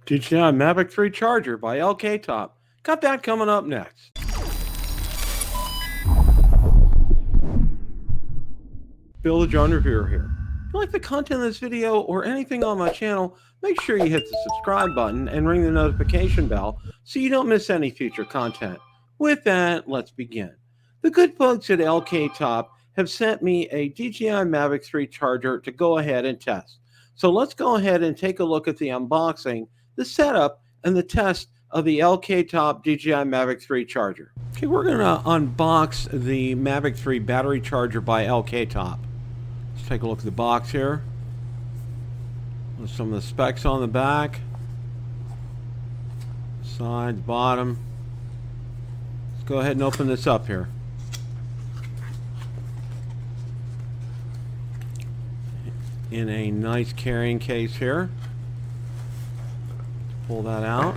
DJI Mavic 3 Charger by LKTOP. Got that coming up next. Bill the Drone Reviewer here. If you like the content of this video or anything on my channel, make sure you hit the subscribe button and ring the notification bell so you don't miss any future content. With that, let's begin. The good folks at LKTOP have sent me a DJI Mavic 3 Charger to go ahead and test. So let's go ahead and take a look at the unboxing, the setup, and the test of the LKTOP DJI Mavic 3 Charger. Okay, we're going to unbox the Mavic 3 Battery Charger by LKTOP. Let's take a look at the box here. There's some of the specs on the back. Sides, bottom. Let's go ahead and open this up here. In a nice carrying case here. Let's pull that out.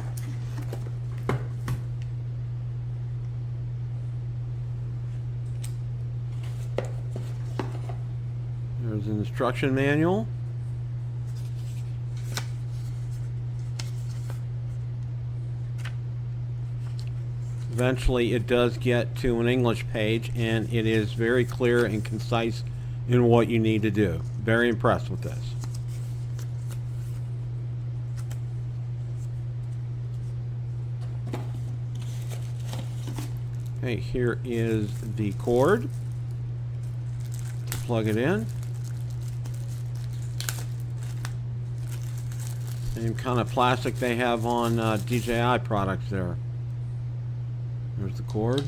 There's an instruction manual. Eventually it does get to an English page, and it is very clear and concise in what you need to do. Very impressed with this. Okay, here is the cord. Plug it in. Same kind of plastic they have on DJI products there. There's the cord.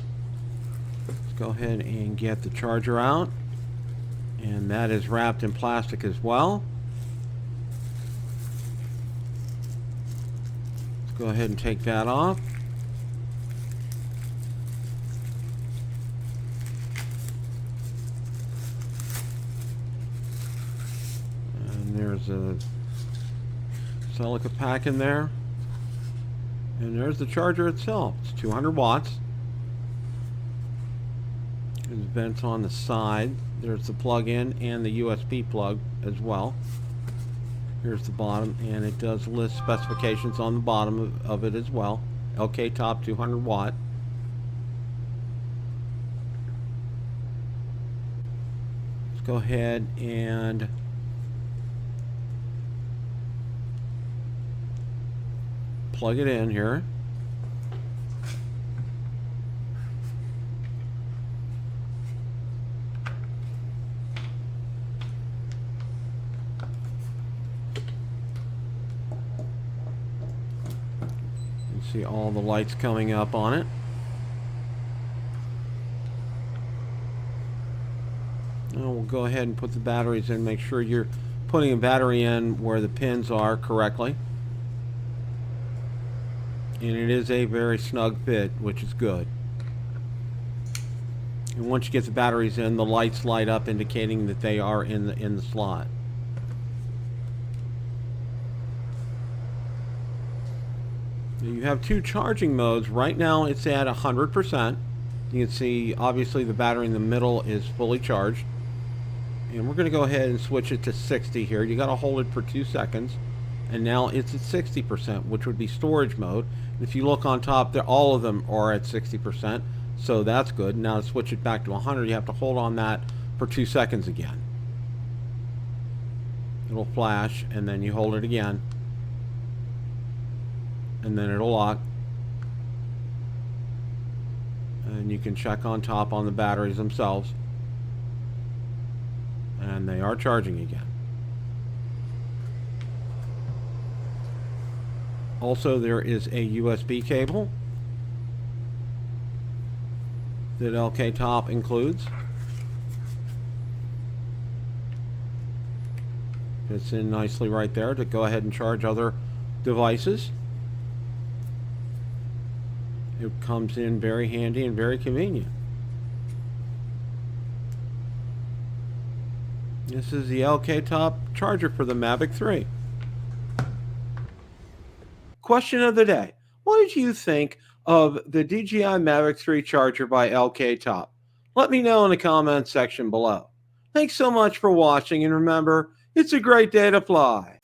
Let's go ahead and get the charger out. And that is wrapped in plastic as well. Let's go ahead and take that off. And there's a silica pack in there. And there's the charger itself. It's 200 watts. There's vents on the side. There's the plug-in and the USB plug as well. Here's the bottom, and it does list specifications on the bottom of it as well. LKTOP 200 watt. Let's go ahead and plug it in here. See all the lights coming up on it. Now we'll go ahead and put the batteries in. Make sure you're putting a battery in where the pins are correctly. And it is a very snug fit, which is good. And once you get the batteries in, the lights light up indicating that they are in the slot. You have two charging modes. Right now it's at 100%. You can see obviously the battery in the middle is fully charged. And we're going to go ahead and switch it to 60 here. You got to hold it for 2 seconds. And now it's at 60%, which would be storage mode. If you look on top, all of them are at 60%. So that's good. Now to switch it back to 100, you have to hold on that for 2 seconds again. It'll flash, and then you hold it again. And then it'll lock. And you can check on top on the batteries themselves. And they are charging again. Also, there is a USB cable that LKTOP includes. Fits in nicely right there to go ahead and charge other devices. It comes in very handy and very convenient. This is the LKTOP charger for the Mavic 3. Question of the day. What did you think of the DJI Mavic 3 charger by LKTOP? Let me know in the comments section below. Thanks so much for watching, and remember, it's a great day to fly.